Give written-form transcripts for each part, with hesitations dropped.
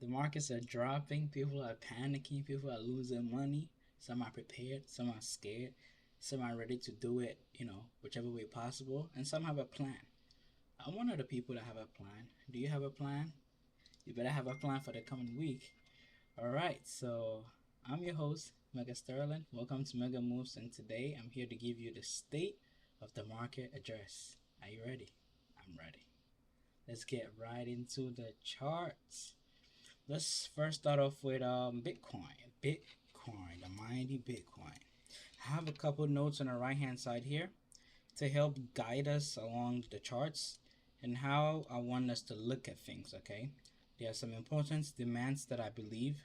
The markets are dropping, people are panicking, people are losing money. Some are prepared, some are scared, some are ready to do it, whichever way possible, and some have a plan. I'm one of the people that have a plan. Do you have a plan? You better have a plan for the coming week. All right, so I'm your host, Mega Sterling. Welcome to Mega Moves, and today I'm here to give you the state of the market address. Are you ready? I'm ready. Let's get right into the charts. Let's first start off with Bitcoin. Bitcoin, the mighty Bitcoin. I have a couple notes on the right hand side here to help guide us along the charts and how I want us to look at things, okay? There are some important demands that I believe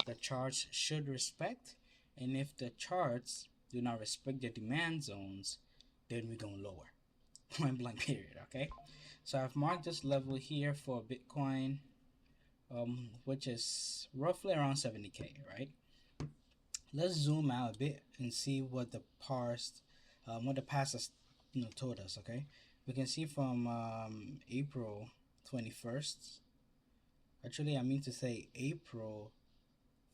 the charts should respect, and if the charts do not respect the demand zones, then we're going lower. Point blank period, okay? So I've marked this level here for Bitcoin, which is roughly around 70K, right? Let's zoom out a bit and see what the past has told us, okay? We can see from April 21st, actually I mean to say April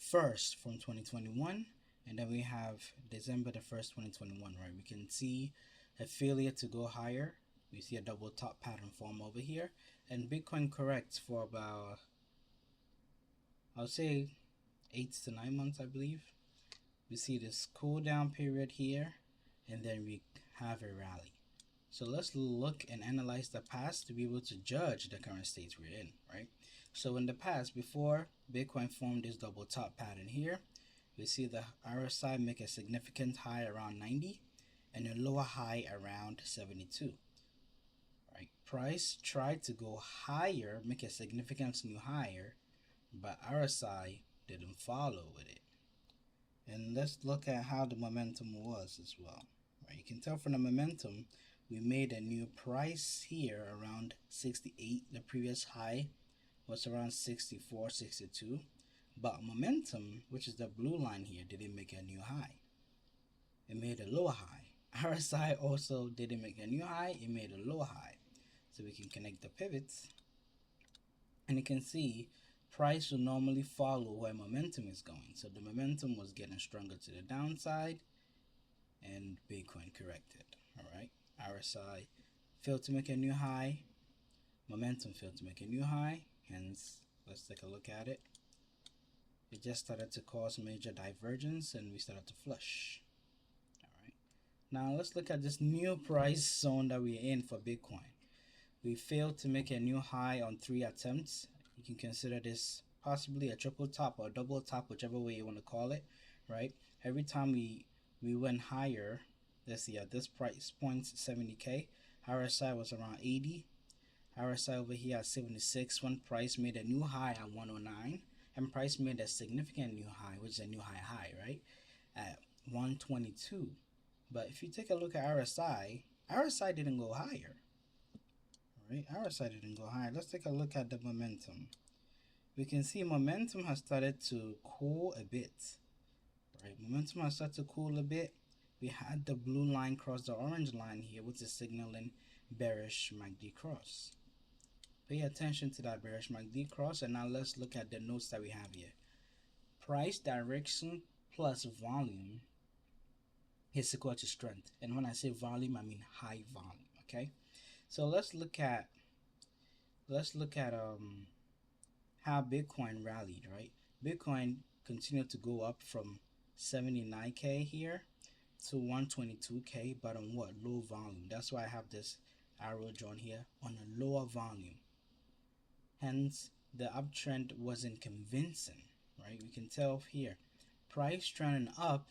1st from 2021, and then we have December the 1st 2021, right? We can see a failure to go higher. We see a double top pattern form over here, and Bitcoin corrects for about, I'll say, 8 to 9 months, I believe. We see this cool down period here, and then we have a rally. So let's look and analyze the past to be able to judge the current states we're in, right? So in the past, before Bitcoin formed this double top pattern here, we see the RSI make a significant high around 90 and a lower high around 72. Right? Price tried to go higher, make a significant new higher, but RSI didn't follow with it. And let's look at how the momentum was as well. Right? You can tell from the momentum, we made a new price here around 68. The previous high was around 64, 62. But momentum, which is the blue line here, didn't make a new high. It made a lower high. RSI also didn't make a new high. It made a lower high. So we can connect the pivots. And you can see price will normally follow where momentum is going. So the momentum was getting stronger to the downside, and Bitcoin corrected. All right. RSI failed to make a new high. Momentum failed to make a new high. Hence, let's take a look at it. It just started to cause major divergence, and we started to flush. All right. Now let's look at this new price zone that we're in for Bitcoin. We failed to make a new high on 3 attempts. You can consider this possibly a triple top or a double top, whichever way you want to call it, right? Every time we went higher, let's see, at this price point, 70K, RSI was around 80. RSI over here at 76. When price made a new high at 109, and price made a significant new high, which is a new high, right? At 122. But if you take a look at RSI didn't go higher. Right, RSI didn't go higher. Let's take a look at the momentum. We can see momentum has started to cool a bit. Right, momentum has started to cool a bit. We had the blue line cross the orange line here, which is signaling bearish MACD cross. Pay attention to that bearish MACD cross, and now let's look at the notes that we have here. Price direction plus volume is equal to strength. And when I say volume, I mean high volume, okay? So let's look at how Bitcoin rallied, right? Bitcoin continued to go up from 79K here to 122K, but on what? Low volume. That's why I have this arrow drawn here on a lower volume. Hence, the uptrend wasn't convincing, right? We can tell here, price trending up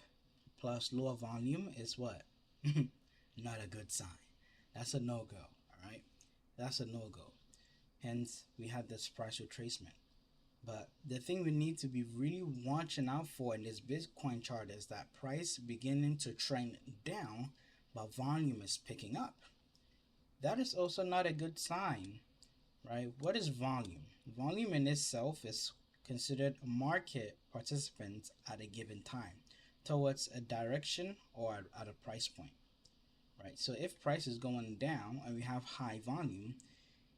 plus lower volume is what? Not a good sign. That's a no-go. Right, that's a no-go. Hence, we have this price retracement. But the thing we need to be really watching out for in this Bitcoin chart is that price beginning to trend down, but volume is picking up. That is also not a good sign, right? What is volume? Volume in itself is considered market participants at a given time towards a direction or at a price point. Right, so if price is going down and we have high volume,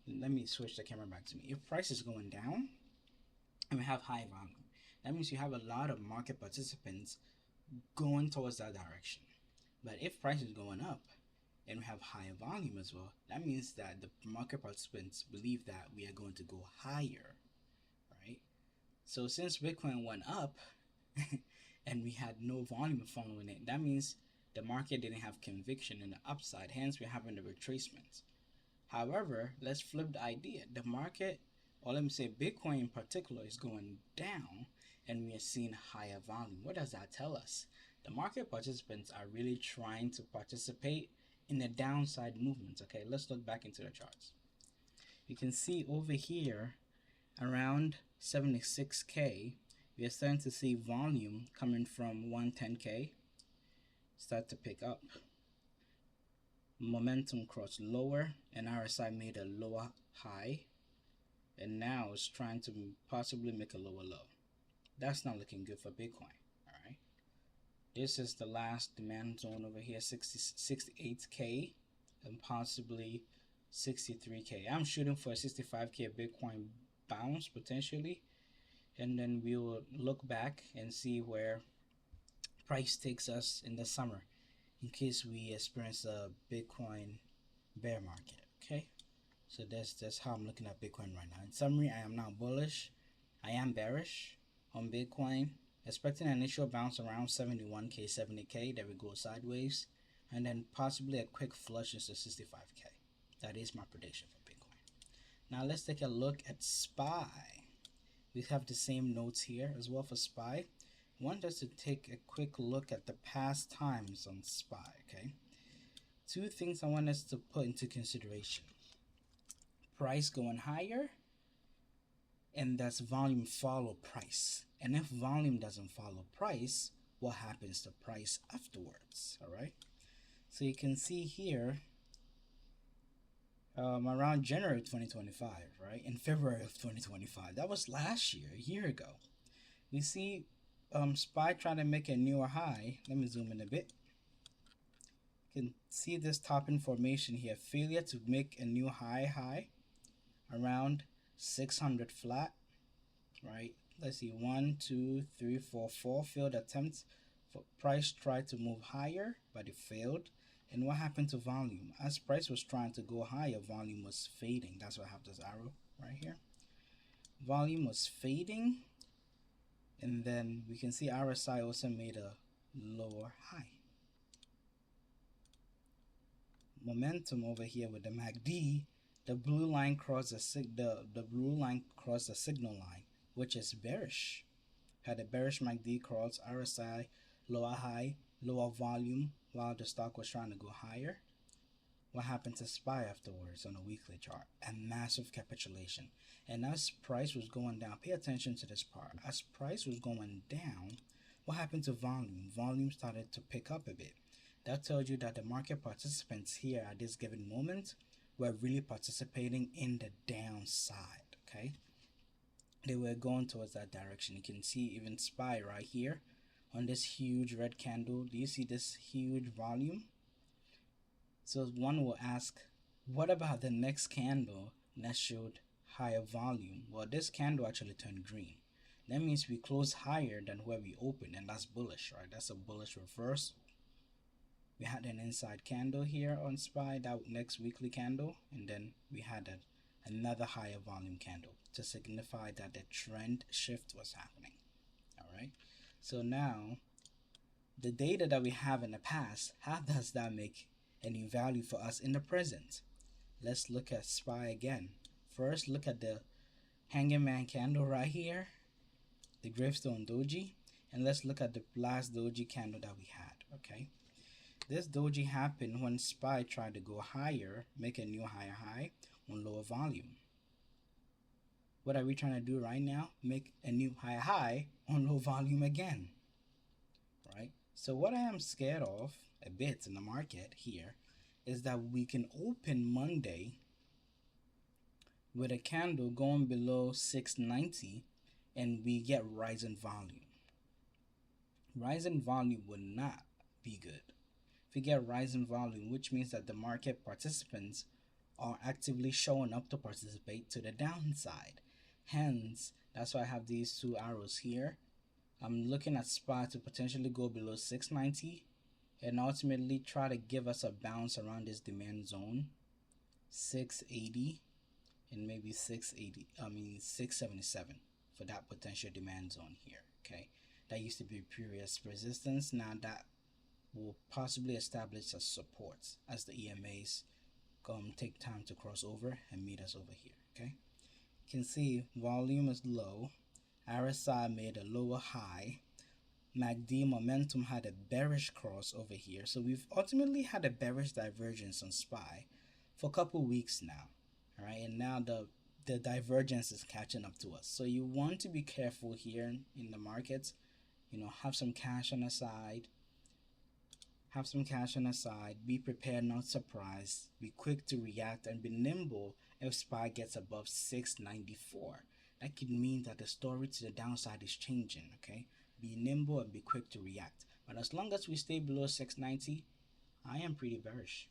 let me switch the camera back to me. If price is going down and we have high volume. That means you have a lot of market participants going towards that direction. But if price is going up and we have higher volume as well, that means that the market participants believe that we are going to go higher, right? So since Bitcoin went up and we had no volume following it, that means the market didn't have conviction in the upside, hence we're having the retracement. However, let's flip the idea. The market, or let me say Bitcoin in particular, is going down and we are seeing higher volume. What does that tell us? The market participants are really trying to participate in the downside movements. Okay, let's look back into the charts. You can see over here around 76K, we are starting to see volume coming from 110K start to pick up. Momentum crossed lower and RSI made a lower high, and now it's trying to possibly make a lower low. That's not looking good for Bitcoin. All right, this is the last demand zone over here, 68K and possibly 63K. I'm shooting for a 65K Bitcoin bounce potentially, and then we will look back and see where price takes us in the summer in case we experience a Bitcoin bear market. Okay, so that's how I'm looking at Bitcoin right now. In summary, I am not bullish, I am bearish on Bitcoin, expecting an initial bounce around 71K, 70K that will go sideways, and then possibly a quick flush into 65K. That is my prediction for Bitcoin. Now let's take a look at SPY. We have the same notes here as well for SPY. I want us to take a quick look at the past times on SPY. Okay, two things I want us to put into consideration: price going higher, and that's volume follow price. And if volume doesn't follow price, what happens to price afterwards? All right, so you can see here around January 2025, right, in February of 2025, that was last year, a year ago, we see SPY trying to make a newer high. Let me zoom in a bit. You can see this topping formation here, failure to make a new high around 600 flat, right? Let's see, 1 2 3 4 4 failed attempts for price tried to move higher, but it failed. And what happened to volume? As price was trying to go higher, volume was fading. That's why I have this arrow right here. Volume was fading, and then we can see RSI also made a lower high. Momentum over here with the MACD, the blue line crossed the blue line crossed the signal line, which is bearish. Had a bearish MACD cross, RSI lower high, lower volume while the stock was trying to go higher. What happened to SPY afterwards on a weekly chart? A massive capitulation. And as price was going down, pay attention to this part. As price was going down, what happened to volume? Volume started to pick up a bit. That tells you that the market participants here at this given moment were really participating in the downside. Okay, they were going towards that direction. You can see even SPY right here on this huge red candle. Do you see this huge volume? So one will ask, what about the next candle that showed higher volume? Well, this candle actually turned green. That means we close higher than where we opened, and that's bullish, right? That's a bullish reversal. We had an inside candle here on SPY, that next weekly candle, and then we had another higher volume candle to signify that the trend shift was happening. All right, so now the data that we have in the past, how does that make any value for us in the present? Let's look at SPY again. First, look at the hanging man candle right here, the Gravestone Doji, and let's look at the last Doji candle that we had. Okay, this Doji happened when SPY tried to go higher, make a new higher high on lower volume. What are we trying to do right now? Make a new higher high on low volume again, right? So what I am scared of a bit in the market here is that we can open Monday with a candle going below 690 and we get rising volume. Rising volume would not be good. If we get rising volume, which means that the market participants are actively showing up to participate to the downside. Hence, That's why I have these two arrows here. I'm looking at SPY to potentially go below 690 and ultimately try to give us a bounce around this demand zone, 680 and maybe 677 for that potential demand zone here. Okay, that used to be previous resistance. Now that will possibly establish as supports as the EMAs take time to cross over and meet us over here. Okay, you can see volume is low, RSI made a lower high, MACD momentum had a bearish cross over here. So we've ultimately had a bearish divergence on SPY for a couple weeks now. All right, and now the divergence is catching up to us. So you want to be careful here in the markets. You know, have some cash on the side. Have some cash on the side. Be prepared, not surprised. Be quick to react and be nimble if SPY gets above 694. That could mean that the story to the downside is changing. Okay, be nimble and be quick to react. But as long as we stay below 690, I am pretty bearish.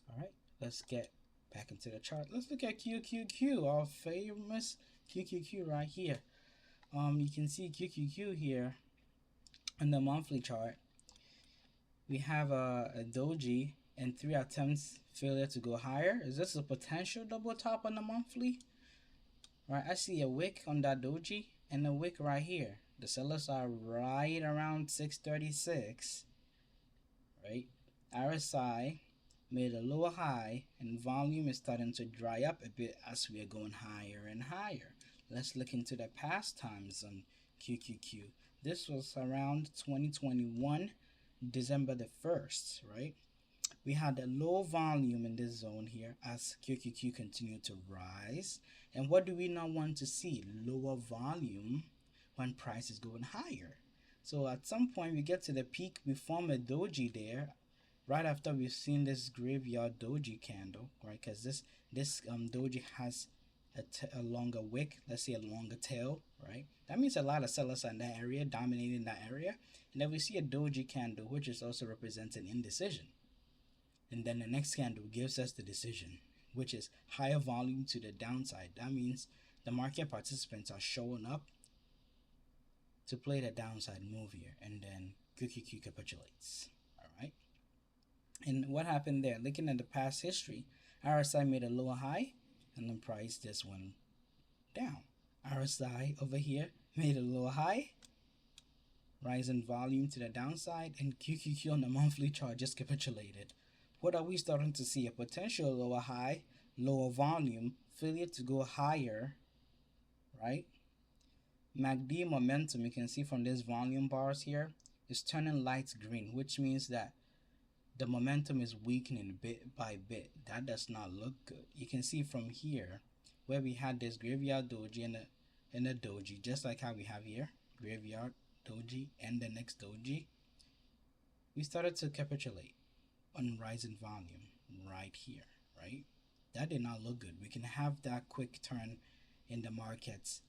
All right, let's get back into the chart. Let's look at QQQ, our famous QQQ right here. You can see QQQ here on the monthly chart. We have a Doji and 3 attempts failure to go higher. Is this a potential double top on the monthly? Right, I see a wick on that Doji and a wick right here. The sellers are right around 636. Right, RSI made a lower high and volume is starting to dry up a bit as we are going higher and higher. Let's look into the past times on QQQ. This was around 2021 December the 1st, right? We had a low volume in this zone here as QQQ continued to rise. And what do we not want to see? Lower volume when price is going higher. So at some point we get to the peak, we form a doji there right after we've seen this graveyard doji candle, right? Because this doji has a longer wick, let's say a longer tail, right? That means a lot of sellers are in that area, dominating that area. And then we see a doji candle, which is also representing indecision. And then the next candle gives us the decision, which is higher volume to the downside. That means the market participants are showing up to play the downside move here, and then QQQ capitulates. All right. And what happened there? Looking at the past history, RSI made a lower high, and then price just went down. RSI over here made a lower high, rise in volume to the downside, and QQQ on the monthly chart just capitulated. What are we starting to see? A potential lower high, lower volume, failure to go higher, right? MACD momentum, you can see from these volume bars here, is turning light green, which means that the momentum is weakening bit by bit. That does not look good. You can see from here where we had this graveyard doji and a doji, just like how we have here, graveyard doji and the next doji. We started to capitulate on rising volume right here, right? That did not look good. We can have that quick turn in the markets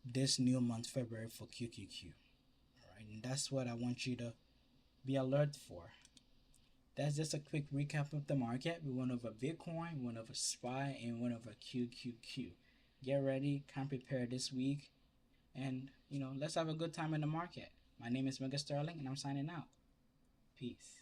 this new month, February, for QQQ. All right, and that's what I want you to be alert for. That's just a quick recap of the market. We went over Bitcoin, we went over SPY, and we went over QQQ. Get ready, come prepared this week, and let's have a good time in the market. My name is Mega Sterling, and I'm signing out. Peace.